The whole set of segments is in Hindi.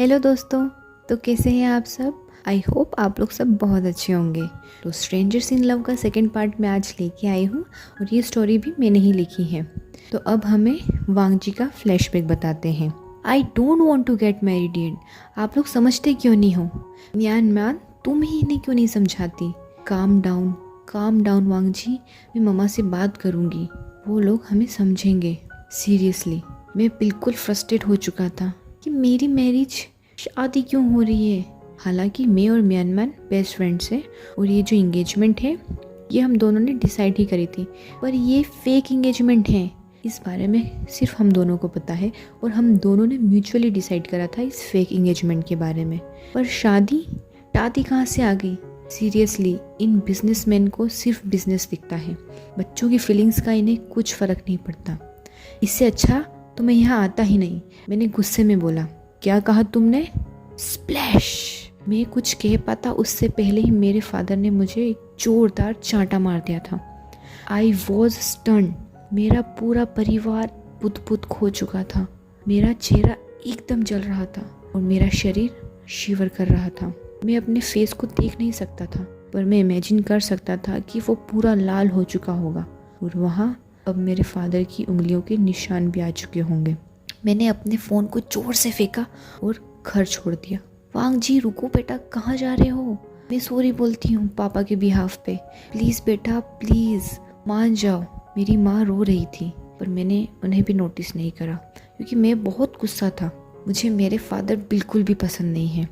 हेलो दोस्तों। तो कैसे हैं आप सब? आई होप आप लोग सब बहुत अच्छे होंगे। तो स्ट्रेंजर्स इन लव का सेकंड पार्ट मैं आज लेके आई हूँ और ये स्टोरी भी मैंने ही लिखी है। तो अब हमें वांग जी का फ्लैशबैक बताते हैं। I don't want to get married yet. आप लोग समझते क्यों नहीं हो? म्यान तुम ही इन्हें क्यों नहीं समझाती? काम डाउन वांग जी, मैं मम्मा से बात करूँगी, वो लोग हमें समझेंगे। सीरियसली मैं बिल्कुल फ्रस्ट्रेट हो चुका था कि मेरी मैरिज शादी क्यों हो रही है। हालांकि मैं और म्यानमान बेस्ट फ्रेंड्स हैं और ये जो इंगेजमेंट है ये हम दोनों ने डिसाइड ही करी थी, पर ये फेक इंगेजमेंट है। इस बारे में सिर्फ हम दोनों को पता है और हम दोनों ने म्यूचुअली डिसाइड करा था इस फेक इंगेजमेंट के बारे में। पर शादी कहाँ से आ गई? सीरियसली इन बिजनेसमैन को सिर्फ बिजनेस दिखता है, बच्चों की फीलिंग्स का इन्हें कुछ फर्क नहीं पड़ता। इससे अच्छा तो मैं यहाँ आता ही नहीं, मैंने गुस्से में बोला। क्या कहा तुमने? स्प्लैश। मैं कुछ कह पाता उससे पहले ही मेरे फादर ने मुझे एक जोरदार चांटा मार दिया था। I was stun. मेरा पूरा परिवार बुत खो चुका था। मेरा चेहरा एकदम जल रहा था और मेरा शरीर शिवर कर रहा था। मैं अपने फेस को देख नहीं सकता था, पर मैं इमेजिन कर सकता था कि वो पूरा लाल हो चुका होगा और वहाँ अब मेरे फादर की उंगलियों के निशान भी आ चुके होंगे। मैंने अपने फ़ोन को जोर से फेंका और घर छोड़ दिया। वांग जी रुको बेटा, कहाँ जा रहे हो? मैं सॉरी बोलती हूँ पापा के बिहाफ पे। प्लीज़ बेटा प्लीज़ मान जाओ। मेरी माँ रो रही थी पर मैंने उन्हें भी नोटिस नहीं करा क्योंकि मैं बहुत गुस्सा था। मुझे मेरे फादर बिल्कुल भी पसंद नहीं है।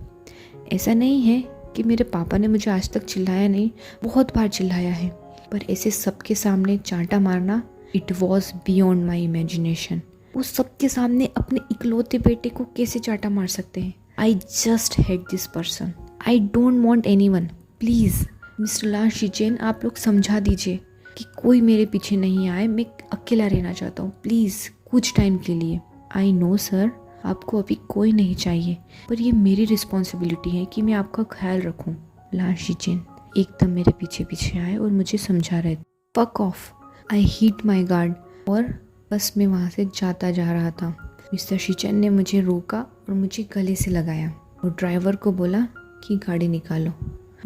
ऐसा नहीं है कि मेरे पापा ने मुझे आज तक चिल्लाया नहीं, बहुत बार चिल्लाया है, पर ऐसे सबके सामने चांटा मारना, it was beyond my imagination. वो सबके सामने अपने इकलौते बेटे को कैसे चांटा मार सकते हैं? I just hate this person. I don't want anyone. Please mister Lan Xichen, आप लोग समझा दीजिए कि कोई मेरे पीछे नहीं आए। मैं अकेला रहना चाहता हूँ, प्लीज़ कुछ टाइम के लिए। आई नो सर, आपको अभी कोई नहीं चाहिए, पर ये मेरी रिस्पॉन्सिबिलिटी है कि मैं आपका ख्याल रखूँ। लान शिचेन एकदम मेरे पीछे पीछे आए और मुझे समझा रहे। Fuck off. I hit my guard. और बस मैं वहाँ से जाता जा रहा था। मिस्टर शिचन ने मुझे रोका और मुझे गले से लगाया और ड्राइवर को बोला कि गाड़ी निकालो।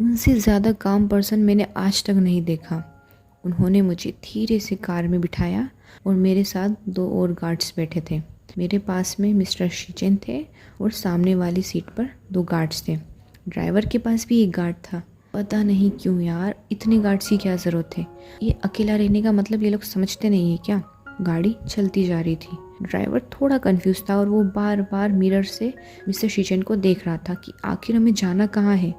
उनसे ज़्यादा काम पर्सन मैंने आज तक नहीं देखा। उन्होंने मुझे धीरे से कार में बिठाया और मेरे साथ 2 और गार्ड्स बैठे थे। मेरे पास में मिस्टर शिचन थे और सामने वाली सीट पर 2 गार्ड्स थे। ड्राइवर के पास भी एक गार्ड था। पता नहीं क्यों यार, इतने गार्ड्स की क्या ज़रूरत है? ये अकेला रहने का मतलब ये लोग समझते नहीं है क्या? गाड़ी चलती जा रही थी। ड्राइवर थोड़ा कंफ्यूज था और वो बार बार मिरर से मिस्टर शिचन को देख रहा था कि आखिर हमें जाना कहाँ है।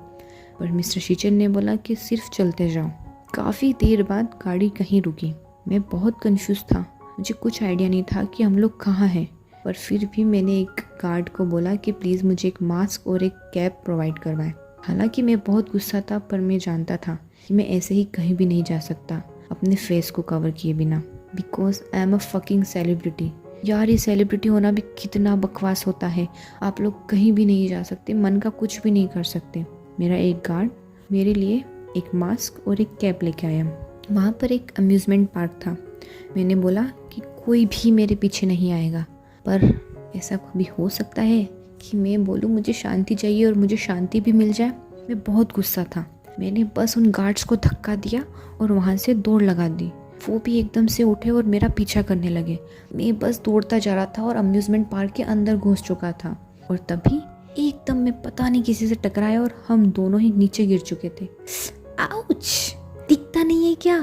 पर मिस्टर शिचन ने बोला कि सिर्फ चलते जाओ। काफ़ी देर बाद गाड़ी कहीं रुकी। मैं बहुत कंफ्यूज था, मुझे कुछ आइडिया नहीं था कि हम लोग कहाँ हैं। पर फिर भी मैंने एक गार्ड को बोला कि प्लीज़ मुझे एक मास्क और एक कैप प्रोवाइड करवाएं। हालांकि मैं बहुत गुस्सा था, पर मैं जानता था कि मैं ऐसे ही कहीं भी नहीं जा सकता अपने फेस को कवर किए बिना, because I am a fucking celebrity. यार ये सेलिब्रिटी होना भी कितना बकवास होता है। आप लोग कहीं भी नहीं जा सकते, मन का कुछ भी नहीं कर सकते। मेरा एक गार्ड मेरे लिए एक मास्क और एक कैप लेके आया। वहाँ पर एक अम्यूज़मेंट पार्क था। मैंने बोला कि कोई भी मेरे पीछे नहीं आएगा, पर ऐसा कभी हो सकता है कि मैं बोलूँ मुझे शांति चाहिए और मुझे शांति भी मिल जाए? मैं बहुत गुस्सा था। मैंने बस उन गार्ड्स को धक्का दिया और वहाँ से दौड़ लगा दी। वो भी एकदम से उठे और मेरा पीछा करने लगे। मैं बस दौड़ता जा रहा था और अम्यूज़मेंट पार्क के अंदर घुस चुका था और तभी एकदम मैं पता नहीं किसी से टकराया और हम दोनों ही नीचे गिर चुके थे। आउच! दिखता नहीं है क्या?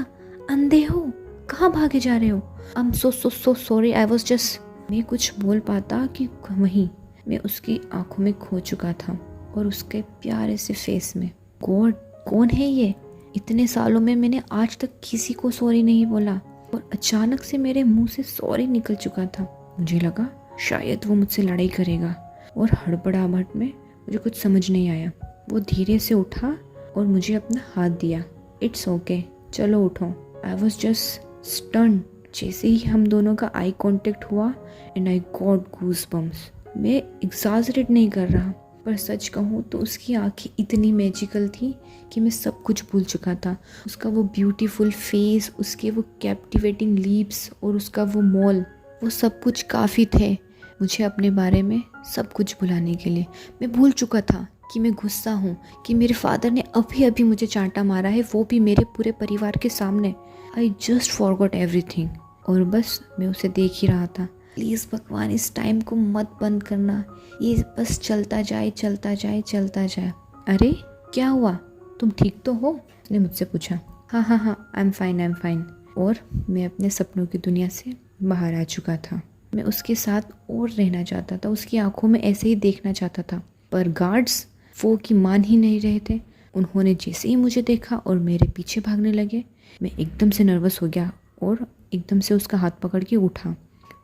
अंधे हो? कहाँ भागे जा रहे हो? I am so sorry, I was just. मैं कुछ बोल पाता कि वहीं मैं उसकी आंखों में खो चुका था और उसके प्यारे से फेस में। गॉड, कौन है ये? इतने सालों में मैंने आज तक किसी को सॉरी नहीं बोला और अचानक से मेरे मुंह से सॉरी निकल चुका था। मुझे लगा शायद वो मुझसे लड़ाई करेगा और हड़बड़ाहट में मुझे कुछ समझ नहीं आया। वो धीरे से उठा और मुझे अपना हाथ दिया। इट्स ओके, चलो उठो। I was just stunned. जैसे ही हम दोनों का आई कांटेक्ट हुआ and I got goosebumps. मैं एग्जैजरेट नहीं कर रहा, पर सच कहूँ तो उसकी आंखें इतनी मैजिकल थी कि मैं सब कुछ भूल चुका था। उसका वो ब्यूटीफुल फेस, उसके वो कैप्टिवेटिंग लिप्स और उसका वो मॉल, वो सब कुछ काफ़ी थे मुझे अपने बारे में सब कुछ भुलाने के लिए। मैं भूल चुका था कि मैं गुस्सा हूँ, कि मेरे फादर ने अभी अभी मुझे चांटा मारा है, वो भी मेरे पूरे परिवार के सामने। I just forgot everything. और बस मैं उसे देख ही रहा था। प्लीज़ भगवान, इस टाइम को मत बंद करना, ये बस चलता जाए चलता जाए चलता जाए। अरे क्या हुआ, तुम ठीक तो हो? उसने मुझसे पूछा। हाँ हाँ हाँ, I am fine, I am fine. और मैं अपने सपनों की दुनिया से बाहर आ चुका था। मैं उसके साथ और रहना चाहता था, उसकी आंखों में ऐसे ही देखना चाहता था। पर गार्ड्स वो की मान ही नहीं रहे थे। उन्होंने जैसे ही मुझे देखा और मेरे पीछे भागने लगे, मैं एकदम से नर्वस हो गया और एकदम से उसका हाथ पकड़ के उठा।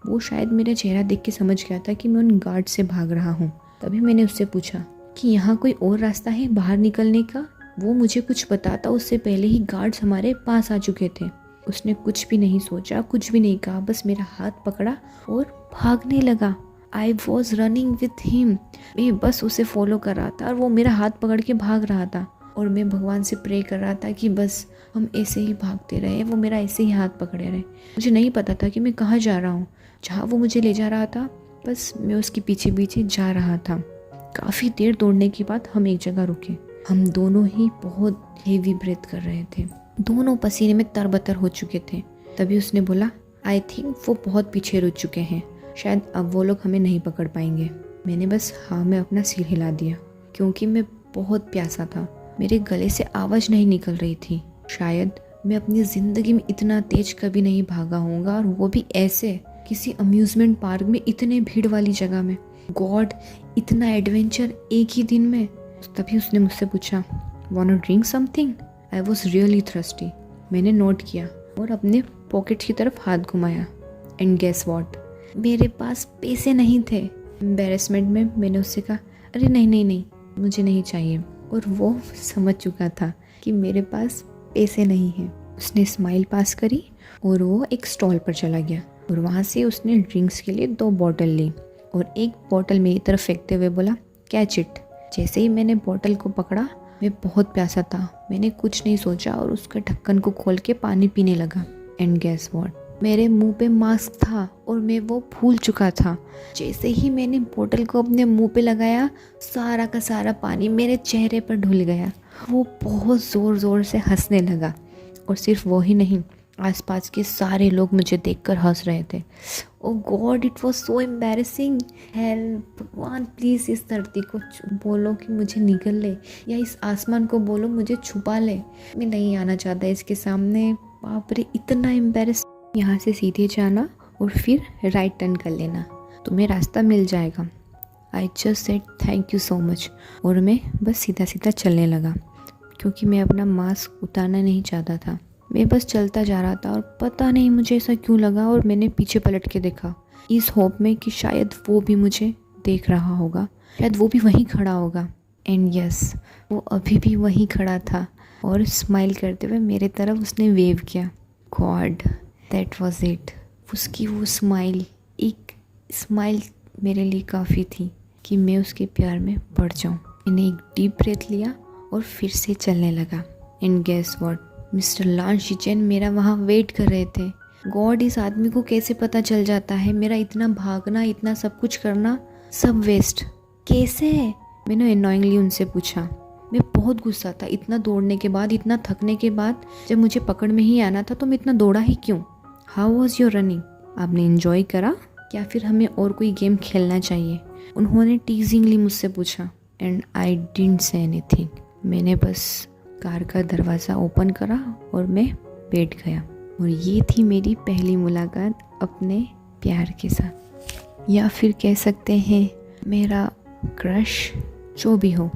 वो शायद मेरा चेहरा देख के समझ गया था कि मैं उन गार्ड से भाग रहा हूँ। तभी मैंने उससे पूछा कि यहाँ कोई और रास्ता है बाहर निकलने का। वो मुझे कुछ बताता उससे पहले ही गार्ड्स हमारे पास आ चुके थे। उसने कुछ भी नहीं सोचा, कुछ भी नहीं कहा, बस मेरा हाथ पकड़ा और भागने लगा। I was running with him. मैं बस उसे फॉलो कर रहा था और वो मेरा हाथ पकड़ के भाग रहा था। और मैं भगवान से प्रे कर रहा था कि बस हम ऐसे ही भागते रहे, वो मेरा ऐसे ही हाथ पकड़े रहे। मुझे नहीं पता था कि मैं कहाँ जा रहा हूँ। जहाँ वो मुझे ले जा रहा था बस मैं उसके पीछे पीछे जा रहा था। काफ़ी देर दौड़ने के बाद हम एक जगह रुके। हम दोनों ही बहुत हेवी ब्रेथ कर रहे थे, दोनों पसीने में तरबतर हो चुके थे। तभी उसने बोला, आई थिंक वो बहुत पीछे रुक चुके हैं, शायद अब वो लोग हमें नहीं पकड़ पाएंगे। मैंने बस हाँ में अपना सिर हिला दिया, क्योंकि मैं बहुत प्यासा था। मेरे गले से आवाज़ नहीं निकल रही थी। शायद मैं अपनी ज़िंदगी में इतना तेज कभी नहीं भागा होऊंगा, और वो भी ऐसे किसी अम्यूज़मेंट पार्क में, इतने भीड़ वाली जगह में। गॉड, इतना एडवेंचर एक ही दिन में। तभी उसने मुझसे पूछा, want to drink something? I was really thirsty. मैंने नोट किया और अपने पॉकेट की तरफ हाथ घुमाया। एंड गेस वॉट, मेरे पास पैसे नहीं थे। एम्बेरसमेंट में मैंने उससे कहा, अरे नहीं नहीं नहीं, मुझे नहीं चाहिए। और वो समझ चुका था कि मेरे पास पैसे नहीं हैं। उसने स्माइल पास करी और वो एक स्टॉल पर चला गया, और वहाँ से उसने ड्रिंक्स के लिए 2 बॉटल ली और एक बॉटल मेरी तरफ फेंकते हुए बोला, कैच इट। जैसे ही मैंने बॉटल को पकड़ा, मैं बहुत प्यासा था। मैंने कुछ नहीं सोचा और उसके ढक्कन को खोल के पानी पीने लगा। एंड गेस व्हाट, मेरे मुंह पे मास्क था और मैं वो भूल चुका था। जैसे ही मैंने बोतल को अपने मुंह पे लगाया, सारा का सारा पानी मेरे चेहरे पर धुल गया। वो बहुत ज़ोर ज़ोर से हंसने लगा, और सिर्फ वो ही नहीं, आसपास के सारे लोग मुझे देखकर हंस रहे थे। Oh god, it was so embarrassing. Help, भगवान प्लीज़ इस धरती को बोलो कि मुझे निगल ले, या इस आसमान को बोलो मुझे छुपा ले। मैं नहीं आना चाहता इसके सामने। बाप रे, इतना एम्बैरेस। यहाँ से सीधे जाना और फिर राइट टर्न कर लेना, तुम्हें रास्ता मिल जाएगा। I just said thank you so much, और मैं बस सीधा सीधा चलने लगा, क्योंकि मैं अपना मास्क उतारना नहीं चाहता था। मैं बस चलता जा रहा था, और पता नहीं मुझे ऐसा क्यों लगा, और मैंने पीछे पलट के देखा, इस होप में कि शायद वो भी मुझे देख रहा होगा, शायद वो भी वहीं खड़ा होगा। एंड यस, वो अभी भी वहीं खड़ा था, और स्माइल करते हुए मेरे तरफ उसने वेव किया। God, that was it. उसकी वो स्माइल, एक स्माइल मेरे लिए काफ़ी थी कि मैं उसके प्यार में पड़ जाऊँ। मैंने एक डीप ब्रेथ लिया और फिर से चलने लगा। And guess what, mister Lan शिचेन मेरा वहाँ वेट कर रहे थे। गॉड, इस आदमी को कैसे पता चल जाता है मेरा इतना भागना, इतना सब कुछ करना, सब वेस्ट कैसे है? मैंने एनॉइंगली उनसे पूछा। मैं बहुत गुस्सा था, इतना दौड़ने के बाद, इतना थकने के बाद, जब मुझे पकड़ में ही आना था तो मैं इतना दौड़ा ही क्यों? How was your running? आपने इन्जॉय करा, या फिर हमें और कोई गेम खेलना चाहिए? उन्होंने टीजिंगली मुझसे पूछा। And I didn't say anything. मैंने बस कार का दरवाज़ा ओपन करा और मैं बैठ गया। और ये थी मेरी पहली मुलाकात अपने प्यार के साथ, या फिर कह सकते हैं मेरा क्रश, जो भी हो।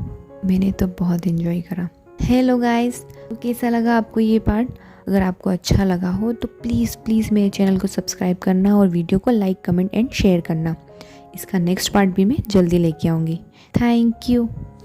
मैंने तो बहुत एंजॉय करा। हेलो गाइस, तो कैसा लगा आपको ये पार्ट? अगर आपको अच्छा लगा हो तो प्लीज़ मेरे चैनल को सब्सक्राइब करना और वीडियो को लाइक, कमेंट एंड शेयर करना। इसका नेक्स्ट पार्ट भी मैं जल्दी लेके आऊँगी। Thank you.